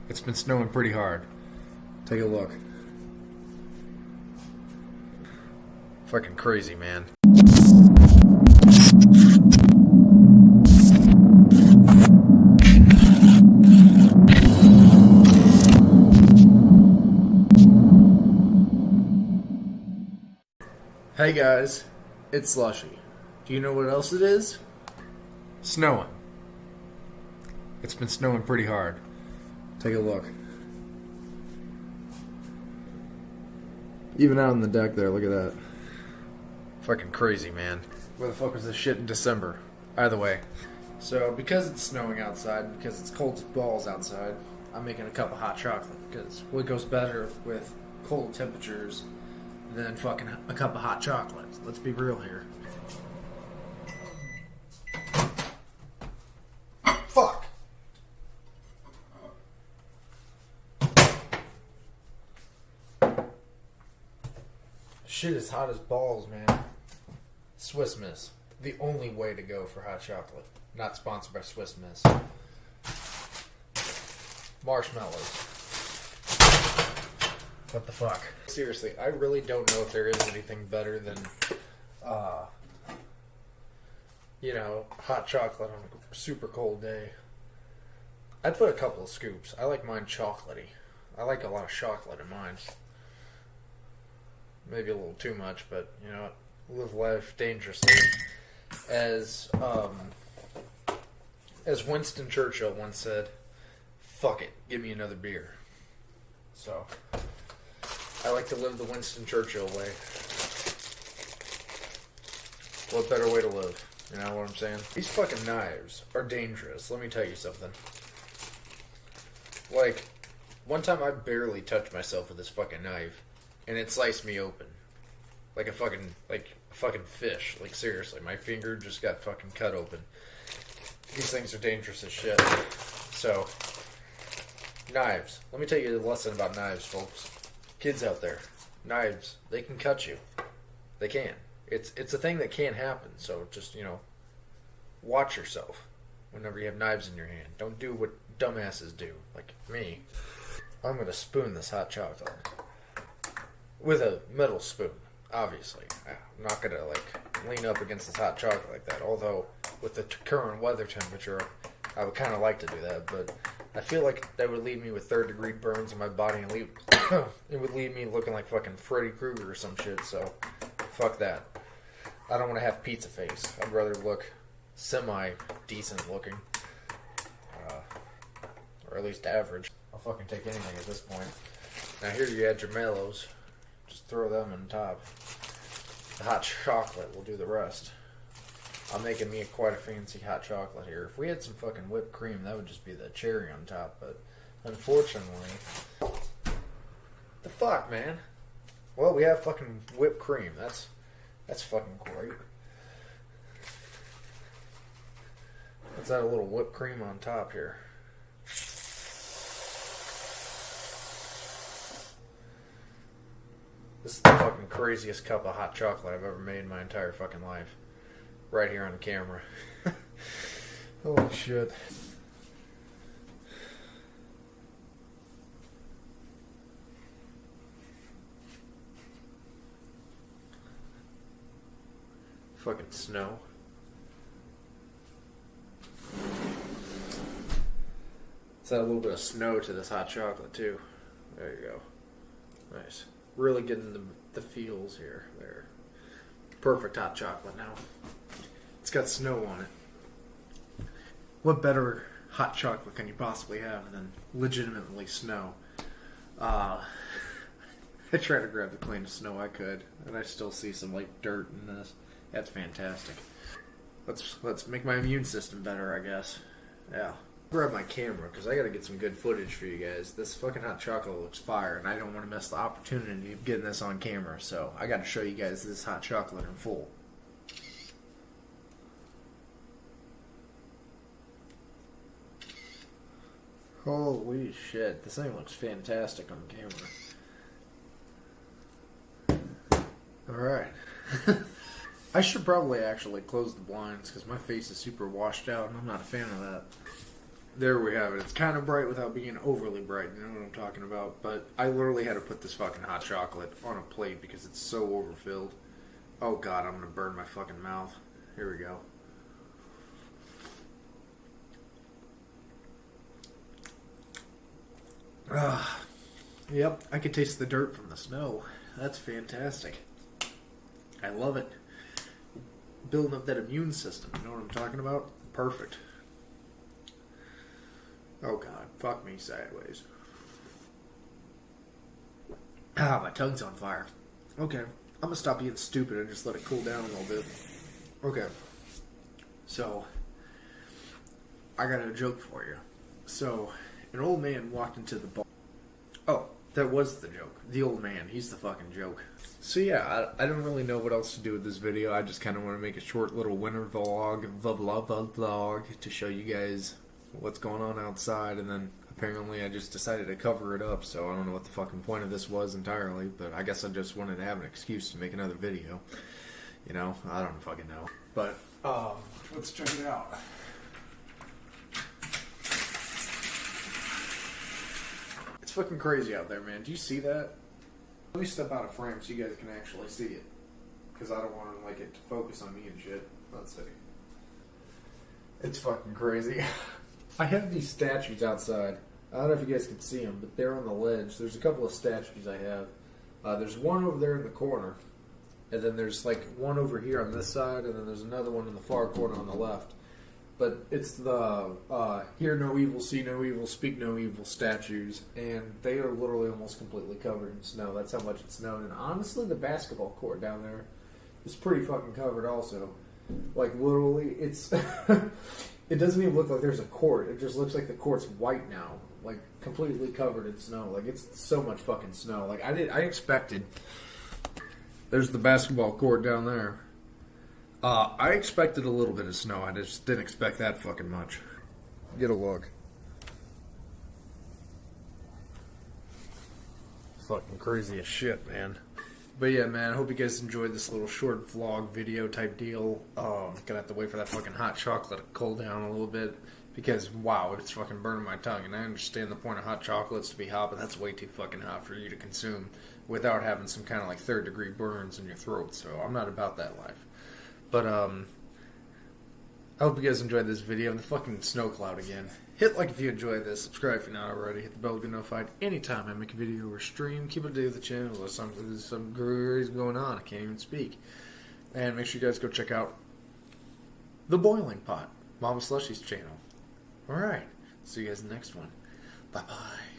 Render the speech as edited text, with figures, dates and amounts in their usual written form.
It's been snowing pretty hard. Take a look. Fucking crazy, man. Hey guys, it's Slushy. Do you know what else it is? Snowing. It's been snowing pretty hard. Take a look. Even out on the deck there, look at that. Fucking crazy, man. Where the fuck was this shit in December? Either way. So, because it's snowing outside, because it's cold as balls outside, I'm making a cup of hot chocolate. Because what goes better with cold temperatures than fucking a cup of hot chocolate? Let's be real here. Fuck! Shit is hot as balls, man. Swiss Miss. The only way to go for hot chocolate. Not sponsored by Swiss Miss. Marshmallows. What the fuck? Seriously, I really don't know if there is anything better than, hot chocolate on a super cold day. I'd put a couple of scoops. I like mine chocolatey. I like a lot of chocolate in mine. Maybe a little too much, but, live life dangerously. As Winston Churchill once said, fuck it, give me another beer. So, I like to live the Winston Churchill way. What better way to live? You know what I'm saying? These fucking knives are dangerous. Let me tell you something. Like, one time I barely touched myself with this fucking knife, and it sliced me open. Like a fucking fish. Like, seriously, my finger just got fucking cut open. These things are dangerous as shit. So, knives. Let me tell you a lesson about knives, folks. Kids out there, knives, they can cut you. They can. It's a thing that can happen, so just, watch yourself whenever you have knives in your hand. Don't do what dumbasses do, like me. I'm going to spoon this hot chocolate. With a metal spoon, obviously. I'm not going to, lean up against this hot chocolate like that. Although, with the current weather temperature, I would kind of like to do that, but I feel like that would leave me with third-degree burns in my body and it would leave me looking like fucking Freddy Krueger or some shit, so fuck that. I don't want to have pizza face. I'd rather look semi-decent looking. Or at least average. I'll fucking take anything at this point. Now here you add your mellows. Just throw them on top. The hot chocolate will do the rest. I'm making me quite a fancy hot chocolate here. If we had some fucking whipped cream, that would just be the cherry on top. But unfortunately, the fuck, man. Well, we have fucking whipped cream. That's fucking great. Let's add a little whipped cream on top here. This is the fucking craziest cup of hot chocolate I've ever made in my entire fucking life. Right here on camera. Holy shit. Fucking snow. Let's add a little bit of snow to this hot chocolate too. There you go. Nice. Really getting the feels here. There. Perfect hot chocolate now. It's got snow on it. What better hot chocolate can you possibly have than legitimately snow? I tried to grab the cleanest snow I could, and I still see some dirt in this. That's fantastic. Let's make my immune system better, I guess. Yeah. Grab my camera because I gotta get some good footage for you guys. This fucking hot chocolate looks fire, and I don't want to miss the opportunity of getting this on camera. So I gotta show you guys this hot chocolate in full. Holy shit, this thing looks fantastic on camera. Alright. I should probably actually close the blinds because my face is super washed out and I'm not a fan of that. There we have it. It's kind of bright without being overly bright. You know what I'm talking about? But I literally had to put this fucking hot chocolate on a plate because it's so overfilled. Oh god, I'm gonna burn my fucking mouth. Here we go. Yep, I could taste the dirt from the snow. That's fantastic. I love it. Building up that immune system. You know what I'm talking about? Perfect. Oh god, fuck me sideways. Ah, my tongue's on fire. Okay, I'm gonna stop being stupid and just let it cool down a little bit. Okay. So, I got a joke for you. So, an old man walked into the bar. Oh, that was the joke. The old man, he's the fucking joke. So yeah, I don't really know what else to do with this video. I just kind of want to make a short little winter vlog to show you guys what's going on outside, and then apparently I just decided to cover it up, so I don't know what the fucking point of this was entirely, but I guess I just wanted to have an excuse to make another video. You know, I don't fucking know. But, let's check it out. It's fucking crazy out there, man. Do you see that? Let me step out of frame so you guys can actually see it. Because I don't want it to focus on me and shit. Let's see. It's fucking crazy. I have these statues outside. I don't know if you guys can see them, but they're on the ledge. There's a couple of statues I have. There's one over there in the corner. And then there's like one over here on this side. And then there's another one in the far corner on the left. But it's the hear no evil, see no evil, speak no evil statues. And they are literally almost completely covered in snow. That's how much it snowed. And honestly, the basketball court down there is pretty fucking covered also. Like, literally, it's... It doesn't even look like there's a court. It just looks like the court's white now. Like, completely covered in snow. Like, it's so much fucking snow. Like, I expected... There's the basketball court down there. I expected a little bit of snow. I just didn't expect that fucking much. Get a look. Fucking crazy as shit, man. But yeah, man, I hope you guys enjoyed this little short vlog video type deal. Gonna have to wait for that fucking hot chocolate to cool down a little bit. Because, wow, it's fucking burning my tongue. And I understand the point of hot chocolates to be hot, but that's way too fucking hot for you to consume without having some kind of like 3rd degree burns in your throat. So I'm not about that life. But, I hope you guys enjoyed this video. And the fucking snow cloud again. Hit like if you enjoyed this. Subscribe if you're not already. Hit the bell to be notified anytime I make a video or stream. Keep up to date with the channel. There's some crazy going on. I can't even speak. And make sure you guys go check out The Boiling Pot, Mama Slushy's channel. Alright. See you guys in the next one. Bye-bye.